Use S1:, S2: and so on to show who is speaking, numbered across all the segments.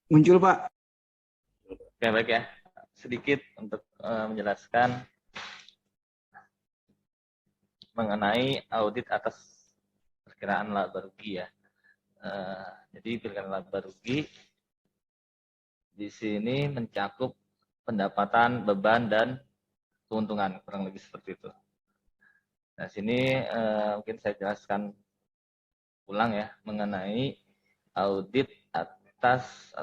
S1: Muncul, Pak.
S2: Oke, baik ya. Sedikit untuk menjelaskan mengenai audit atas perkiraan laba rugi ya. Jadi perkiraan laba rugi di sini mencakup pendapatan, beban, dan keuntungan, kurang lebih seperti itu. Nah, sini mungkin saya jelaskan ulang ya mengenai audit atas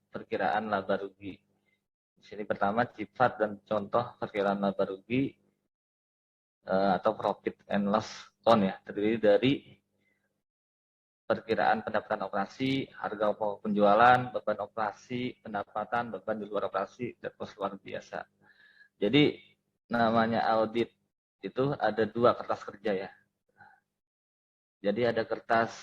S2: perkiraan laba rugi. Di sini pertama sifat dan contoh perkiraan laba rugi atau profit and loss count ya, terdiri dari perkiraan pendapatan operasi, harga pokok penjualan, beban operasi, pendapatan, beban di luar operasi, dan kos luar biasa. Jadi namanya audit itu ada dua kertas kerja ya. Jadi ada kertas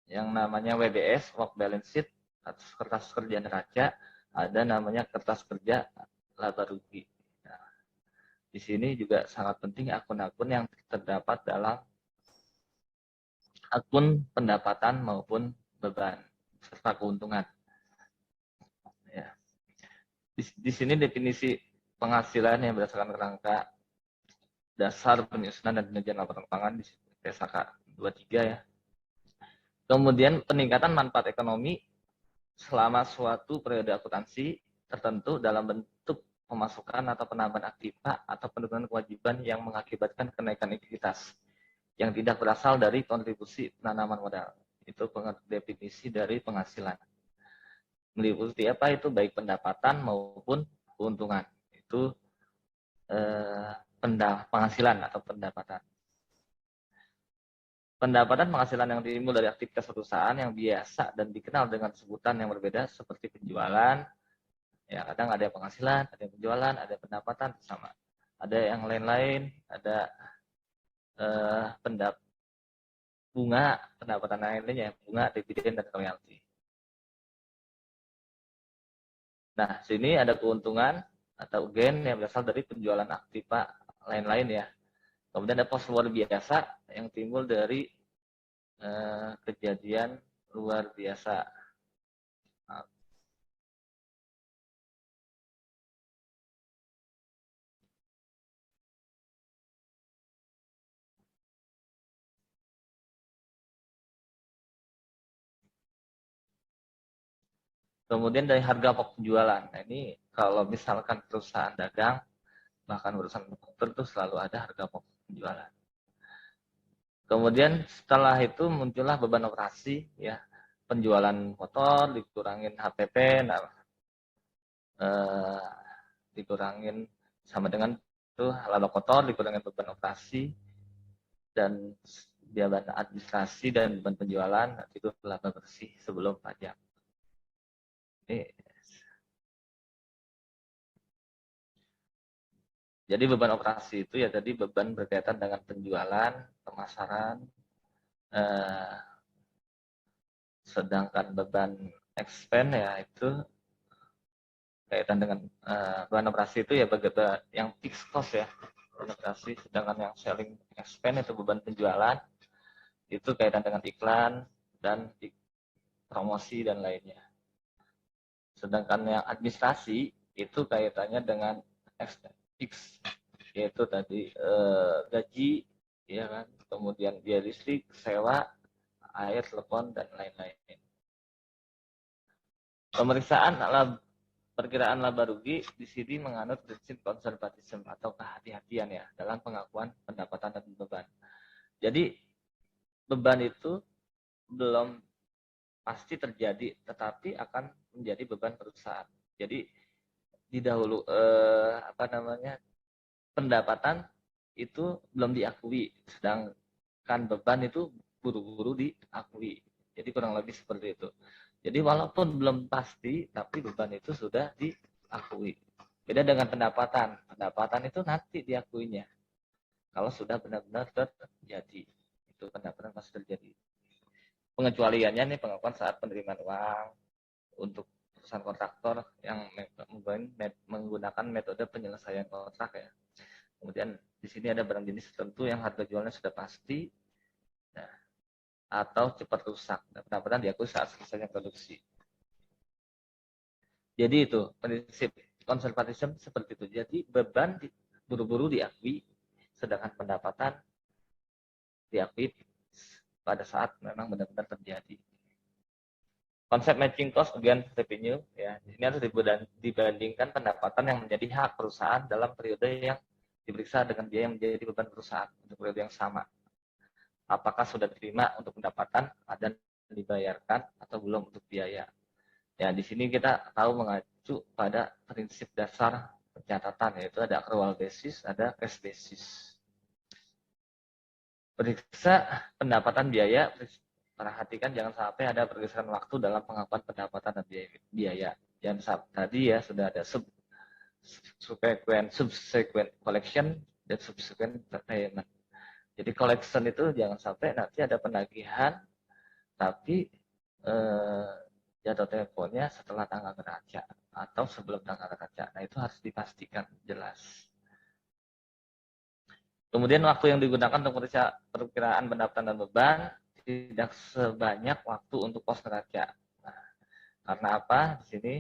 S2: yang namanya WBS, Work Balance Sheet, atau kertas kerja neraca, ada namanya kertas kerja laba rugi. Nah, di sini juga sangat penting akun-akun yang terdapat dalam akun pendapatan maupun beban serta keuntungan. Ya. Di sini definisi penghasilan yang berdasarkan kerangka dasar penyusunan dan penyajian laporan keuangan di PSAK 23 ya. Kemudian peningkatan manfaat ekonomi selama suatu periode akuntansi tertentu dalam bentuk pemasukan atau penambahan aktiva atau penurunan kewajiban yang mengakibatkan kenaikan likuiditas yang tidak berasal dari kontribusi penanaman modal. Itu definisi dari penghasilan. Meliputi apa itu baik pendapatan maupun keuntungan. Itu penghasilan atau pendapatan. Pendapatan penghasilan yang timbul dari aktivitas perusahaan yang biasa dan dikenal dengan sebutan yang berbeda seperti penjualan. Ya, kadang ada penghasilan, ada penjualan, ada pendapatan sama. Ada yang lain-lain, ada bunga, pendapatan lainnya, bunga, dividen, dan royalti. Nah, sini ada keuntungan atau gain yang berasal dari penjualan aktiva lain-lain ya. Kemudian ada pos luar biasa yang timbul dari kejadian luar biasa. Kemudian dari harga pokok penjualan. Nah, ini kalau misalkan perusahaan dagang, bahkan urusan komputer itu selalu ada harga pokok penjualan. Kemudian setelah itu muncullah beban operasi ya, penjualan motor dikurangin HPP, nah, dikurangin sama dengan itu laba kotor, dikurangin beban operasi dan beban administrasi dan beban penjualan, itu laba bersih sebelum pajak. Ini jadi beban operasi itu ya tadi beban berkaitan dengan penjualan, pemasaran, sedangkan beban expense ya itu kaitan dengan beban operasi itu ya yang fixed cost ya beban operasi, sedangkan yang selling expense itu beban penjualan itu kaitan dengan iklan dan promosi dan lainnya. Sedangkan yang administrasi itu kaitannya dengan fixed yaitu tadi gaji ya kan, kemudian biaya listrik, sewa, air, telepon dan lain-lain. Pemeriksaan perkiraan laba rugi di sini menganut prinsip konservatisme atau kehati-hatian ya dalam pengakuan pendapatan dan beban. Jadi beban itu belum pasti terjadi, tetapi akan menjadi beban perusahaan. Jadi didahulu pendapatan itu belum diakui, sedangkan beban itu buru-buru diakui. Jadi kurang lebih seperti itu. Jadi walaupun belum pasti, tapi beban itu sudah diakui. Beda dengan pendapatan. Pendapatan itu nanti diakuinya. Kalau sudah benar-benar terjadi. Itu pendapatan pasti terjadi. Pengecualiannya nih pengakuan saat penerimaan uang untuk perusahaan kontraktor yang menggunakan metode penyelesaian kontrak ya. Kemudian di sini ada barang jenis tertentu yang harga jualnya sudah pasti, nah, atau cepat rusak. Pendapatan diakui saat selesainya produksi. Jadi itu prinsip konservatisme seperti itu. Jadi beban buru-buru diakui, sedangkan pendapatan diakui pada saat memang benar-benar terjadi. Konsep matching cost against revenue, ya, di sini harus dibandingkan pendapatan yang menjadi hak perusahaan dalam periode yang diperiksa dengan biaya yang menjadi beban perusahaan untuk periode yang sama. Apakah sudah diterima untuk pendapatan dan dibayarkan atau belum untuk biaya. Ya, di sini kita tahu mengacu pada prinsip dasar pencatatan, yaitu ada accrual basis, ada cash basis. Periksa pendapatan biaya, perhatikan jangan sampai ada pergeseran waktu dalam pengakuan pendapatan dan biaya. Yang tadi ya sudah ada subsequent collection dan subsequent payment. Jadi collection itu jangan sampai nanti ada penagihan tapi jatuh temponya setelah tanggal neraca atau sebelum tanggal neraca. Nah, itu harus dipastikan jelas. Kemudian waktu yang digunakan untuk perkiraan pendapatan dan beban tidak sebanyak waktu untuk pos neraca. Nah, karena apa? Di sini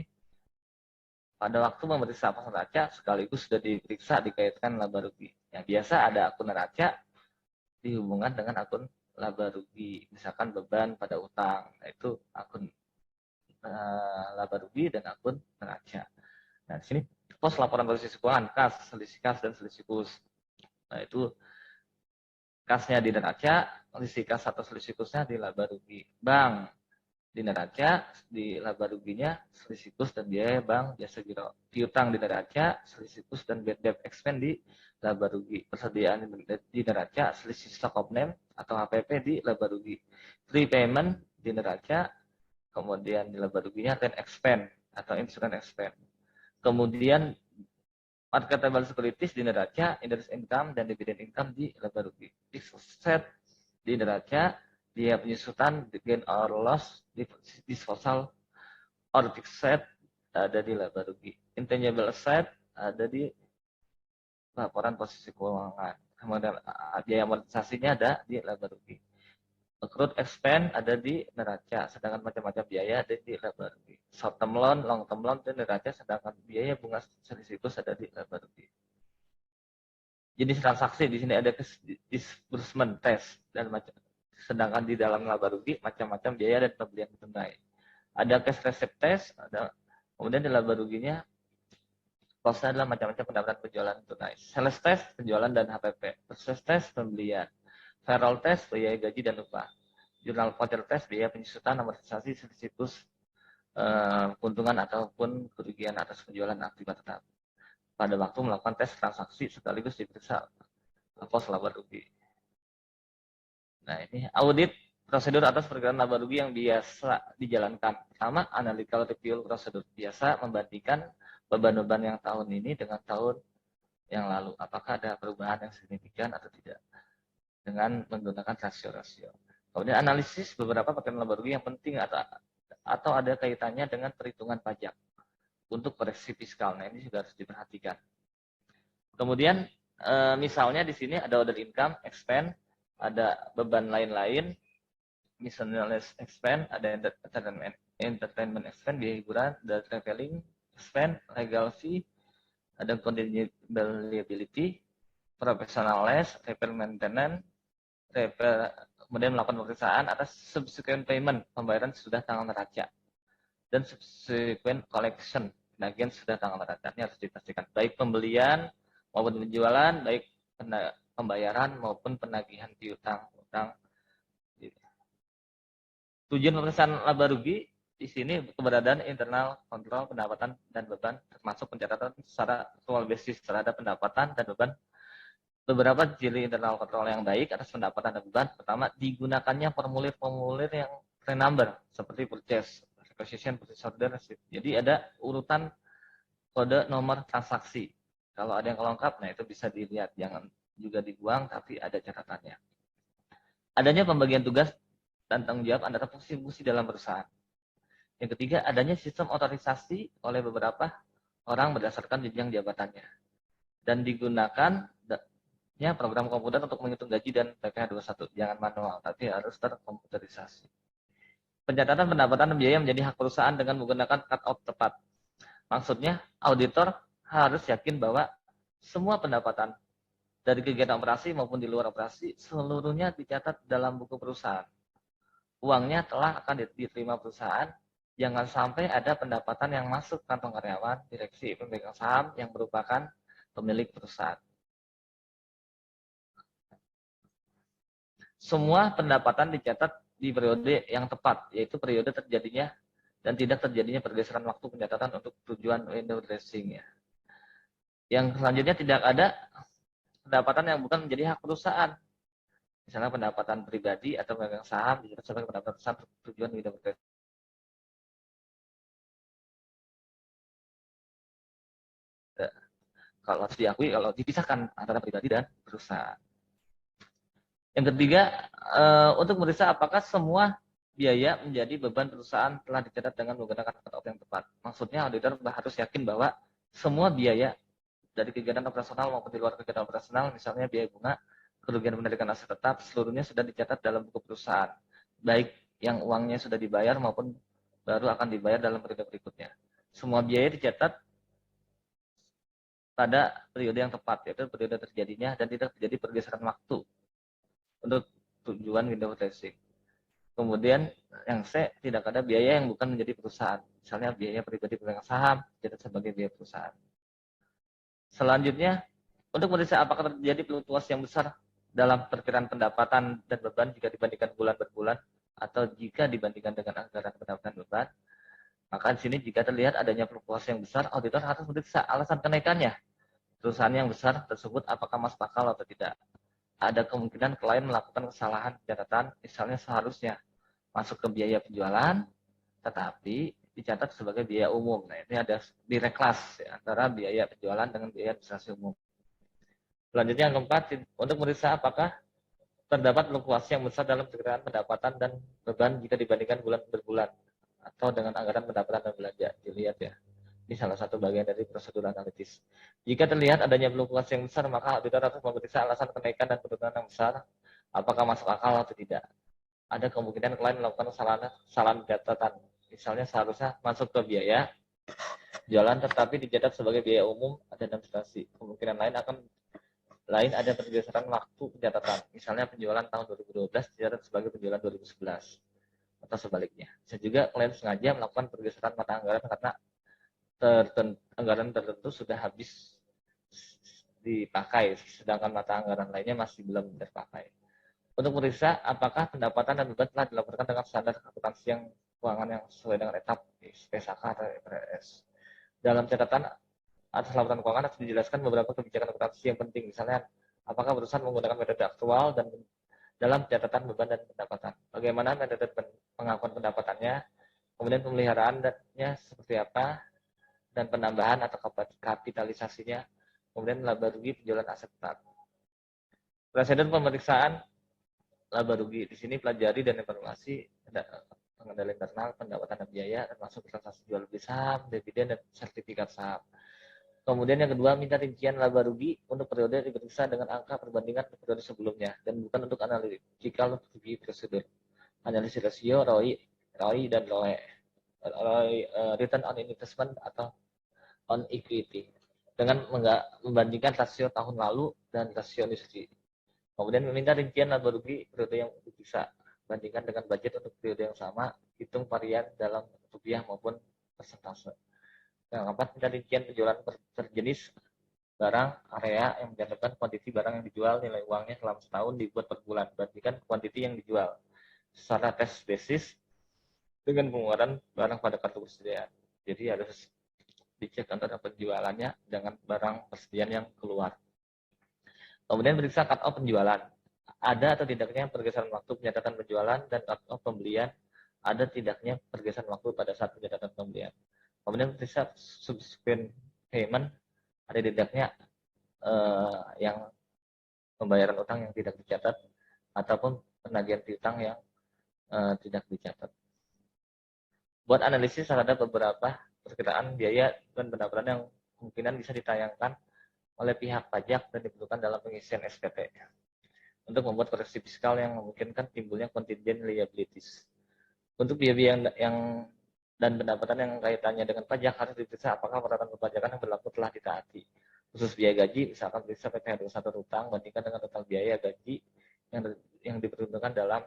S2: pada waktu memeriksa pos neraca sekaligus sudah diperiksa dikaitkan laba rugi. Ya, biasa ada akun neraca dihubungkan dengan akun laba rugi. Misalkan beban pada utang, nah, itu akun laba rugi dan akun neraca. Nah, di sini pos laporan posisi keuangan, kas, selisih kas dan selisih kus. Nah, itu kasnya di neraca, selisih kas atau selisih kusnya di laba rugi. Bank di neraca, di laba ruginya selisih kus dan biaya bank jasa giro. Piutang di neraca, selisih kus dan bad debt expense di laba rugi. Persediaan di neraca, selisih stock of name atau HPP di laba rugi. Prepayment di neraca, kemudian di laba ruginya rent expense atau insurance expense. Kemudian marketable securities di neraca, interest income dan dividend income di laba rugi. Fixed asset di neraca, biaya penyusutan, gain or loss, disposal or fixed asset ada di laba rugi. Intangible asset ada di laporan posisi keuangan. Kemudian biaya amortisasinya ada di laba rugi. Accrued expense ada di neraca, sedangkan macam-macam biaya ada di laba rugi. Short term loan, long term loan di neraca, sedangkan biaya bunga selisih kus ada di laba rugi. Jenis transaksi di sini ada disbursement test dan macam, sedangkan di dalam laba rugi macam-macam biaya dan pembelian tunai. Ada cash receipt test, ada kemudian di laba ruginya costnya adalah macam-macam pendapatan penjualan tunai. Sales test penjualan dan HPP, purchase test pembelian. Payroll test, biaya gaji dan upah. Jurnal voucher test, biaya penyusutan, amortisasi, siklus keuntungan ataupun kerugian atas penjualan akibat tetap. Pada waktu melakukan tes transaksi sekaligus diperiksa pos laba rugi. Nah, ini audit prosedur atas perkiraan laba rugi yang biasa dijalankan. Pertama, analytical review prosedur. Biasa membandingkan beban-beban yang tahun ini dengan tahun yang lalu. Apakah ada perubahan yang signifikan atau tidak? Dengan menggunakan rasio-rasio. Kemudian analisis beberapa perkiraan laba rugi yang penting atau ada kaitannya dengan perhitungan pajak untuk koreksi fiskal. Nah, ini juga harus diperhatikan. Kemudian misalnya di sini ada other income, expense, ada beban lain-lain, miscellaneous expense, ada entertainment expense, biaya hiburan, ada traveling expense, legal fee, ada contingent liability, professional less, repair maintenance, kemudian melakukan pemeriksaan atas subsequent payment, pembayaran sudah tanggal neraca, dan subsequent collection, penagihan sudah tanggal neraca. Ini harus dipastikan, baik pembelian maupun penjualan, baik pembayaran maupun penagihan piutang. Tujuan pemeriksaan laba rugi di sini keberadaan internal kontrol pendapatan dan beban, termasuk pencatatan secara actual basis terhadap pendapatan dan beban. Beberapa ciri internal kontrol yang baik atas pendapatan dan beban, pertama digunakannya formulir-formulir yang pre-number seperti purchase, requisition, purchase order, receipt. Jadi ada urutan kode nomor transaksi. Kalau ada yang kelengkap, nah itu bisa dilihat, jangan juga dibuang, tapi ada catatannya. Adanya pembagian tugas dan tanggung jawab antara fungsi-fungsi dalam perusahaan. Yang ketiga, adanya sistem otorisasi oleh beberapa orang berdasarkan jenjang jabatannya. Dan digunakan program komputer untuk menghitung gaji dan PPh 21. Jangan manual, tapi harus terkomputerisasi. Pencatatan pendapatan dan biaya menjadi hak perusahaan dengan menggunakan cut-off tepat. Maksudnya, auditor harus yakin bahwa semua pendapatan dari kegiatan operasi maupun di luar operasi seluruhnya dicatat dalam buku perusahaan. Uangnya telah akan diterima perusahaan. Jangan sampai ada pendapatan yang masuk kantong karyawan, direksi, pemegang saham yang merupakan pemilik perusahaan. Semua pendapatan dicatat di periode yang tepat, yaitu periode terjadinya dan tidak terjadinya pergeseran waktu pencatatan untuk tujuan window dressing. Ya. Yang selanjutnya tidak ada pendapatan yang bukan menjadi hak perusahaan. Misalnya pendapatan pribadi atau pemegang saham dicatat sebagai pendapatan perusahaan untuk tujuan window dressing. Kalau harus diakui, kalau dipisahkan antara pribadi dan perusahaan. Yang ketiga, untuk memeriksa apakah semua biaya menjadi beban perusahaan telah dicatat dengan menggunakan cut-off yang tepat. Maksudnya auditor harus yakin bahwa semua biaya dari kegiatan operasional maupun di luar kegiatan operasional, misalnya biaya bunga, kerugian penarikan aset tetap, seluruhnya sudah dicatat dalam buku perusahaan. Baik yang uangnya sudah dibayar maupun baru akan dibayar dalam periode berikutnya. Semua biaya dicatat pada periode yang tepat, yaitu periode terjadinya dan tidak terjadi pergeseran waktu untuk tujuan window dressing. Kemudian yang C, tidak ada biaya yang bukan menjadi perusahaan. Misalnya biaya pribadi pemegang saham, dicatat sebagai biaya perusahaan. Selanjutnya, untuk memeriksa apakah terjadi fluktuasi yang besar dalam perkiraan pendapatan dan beban jika dibandingkan bulan per bulan atau jika dibandingkan dengan anggaran pendapatan beban, maka di sini jika terlihat adanya fluktuasi yang besar, auditor harus memeriksa alasan kenaikannya. Perusahaan yang besar tersebut apakah masuk akal atau tidak. Ada kemungkinan klien melakukan kesalahan catatan, misalnya seharusnya masuk ke biaya penjualan, tetapi dicatat sebagai biaya umum. Nah, ini ada direklas ya, antara biaya penjualan dengan biaya administrasi umum. Selanjutnya yang keempat, untuk memeriksa apakah terdapat fluktuasi yang besar dalam perkiraan pendapatan dan beban jika dibandingkan bulan per bulan atau dengan anggaran pendapatan dan belanja. Dilihat ya. Ini salah satu bagian dari prosedur analitis. Jika terlihat adanya fluktuasi yang besar, maka auditor harus memeriksa alasan kenaikan dan penurunan yang besar, apakah masuk akal atau tidak. Ada kemungkinan klien melakukan kesalahan catatan. Misalnya seharusnya masuk ke biaya jualan tetapi dicatat sebagai biaya umum dan administrasi. Kemungkinan lain ada pergeseran waktu pencatatan. Misalnya penjualan tahun 2012 dicatat sebagai penjualan 2011 atau sebaliknya. Bisa juga klien sengaja melakukan pergeseran mata anggaran karena anggaran tertentu sudah habis dipakai, sedangkan mata anggaran lainnya masih belum terpakai. Untuk meriksa apakah pendapatan dan beban telah dilaporkan dengan standar akuntansi yang keuangan yang sesuai dengan etap PSAK atau IFRS. Dalam catatan atas laporan keuangan harus dijelaskan beberapa kebijakan akuntansi yang penting, misalnya apakah perusahaan menggunakan metode aktual dan dalam catatan beban dan pendapatan. Bagaimana metode pengakuan pendapatannya, kemudian pemeliharaannya seperti apa, dan penambahan atau kapitalisasinya, kemudian laba rugi penjualan aset tetap. Prosedur pemeriksaan laba rugi di sini pelajari dan evaluasi pengendalian internal, pendapatan dan biaya, termasuk transaksi jual beli saham, dividen dan sertifikat saham. Kemudian yang kedua, minta rincian laba rugi untuk periode diperiksa dengan angka perbandingan periode sebelumnya dan bukan untuk analytical review prosedur. Analisis rasio, ROI dan ROE. Return on investment atau on equity dengan membandingkan rasio tahun lalu dan rasio industri. Kemudian meminta rincian laba rugi periode yang bisa bandingkan dengan budget untuk periode yang sama, hitung varian dalam rupiah maupun persentase. Yang keempat, minta rincian penjualan per jenis barang area yang mencantumkan kuantiti barang yang dijual, nilai uangnya selama setahun dibuat per bulan, bandingkan kuantiti yang dijual secara tes basis dengan pengeluaran barang pada kartu persediaan. Jadi harus dicek antara penjualannya dengan barang persediaan yang keluar. Kemudian periksa cut-off penjualan. Ada atau tidaknya pergeseran waktu pencatatan penjualan dan cut-off pembelian. Ada tidaknya pergeseran waktu pada saat pencatatan pembelian. Kemudian periksa subsequent payment. Ada tidaknya yang pembayaran utang yang tidak dicatat ataupun penagihan piutang yang tidak dicatat. Buat analisis terhadap beberapa perkiraan biaya dan pendapatan yang kemungkinan bisa ditayangkan oleh pihak pajak dan diperlukan dalam pengisian SPT untuk membuat koreksi fiskal yang memungkinkan timbulnya contingent liabilities. Untuk biaya yang dan pendapatan yang kaitannya dengan pajak harus diperiksa apakah peraturan perpajakan yang berlaku telah ditaati. Khusus biaya gaji, misalkan periksa PPh 21 utang bandingkan dengan total biaya gaji yang diperuntukkan dalam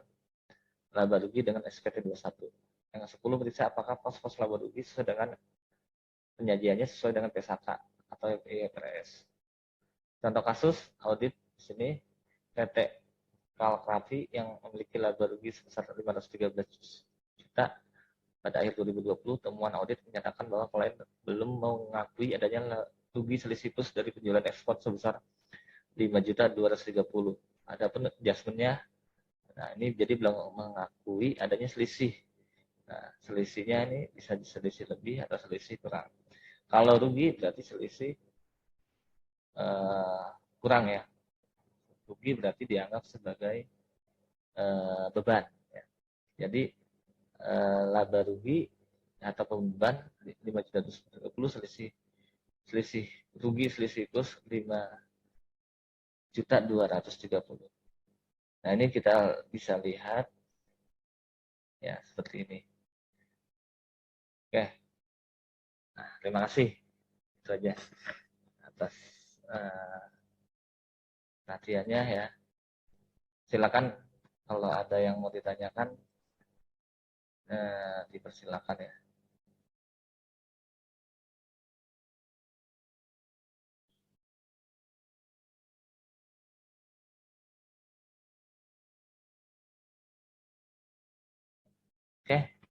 S2: laba rugi dengan SPT 21. Yang 10 periksa apakah pos-pos laba rugi sesuai dengan penyajiannya sesuai dengan PSAK atau IFRS. Contoh kasus audit di sini PT Kalkrafi yang memiliki laba rugi sebesar 513 juta pada akhir 2020, temuan audit menyatakan bahwa klien belum mengakui adanya rugi selisih plus dari penjualan ekspor sebesar 5.230. Adapun adjustment-nya, nah ini jadi belum mengakui adanya selisih. Nah, selisihnya ini bisa selisih lebih atau selisih kurang. Kalau rugi berarti selisih kurang ya. Rugi berarti dianggap sebagai beban. Ya. Jadi laba rugi atau beban 5.230 selisih rugi selisih plus 5.230. Nah, ini kita bisa lihat ya seperti ini. Oke. Nah, terima kasih. Itu saja atas perhatiannya ya. Silakan kalau ada yang mau ditanyakan dipersilakan ya. Oke.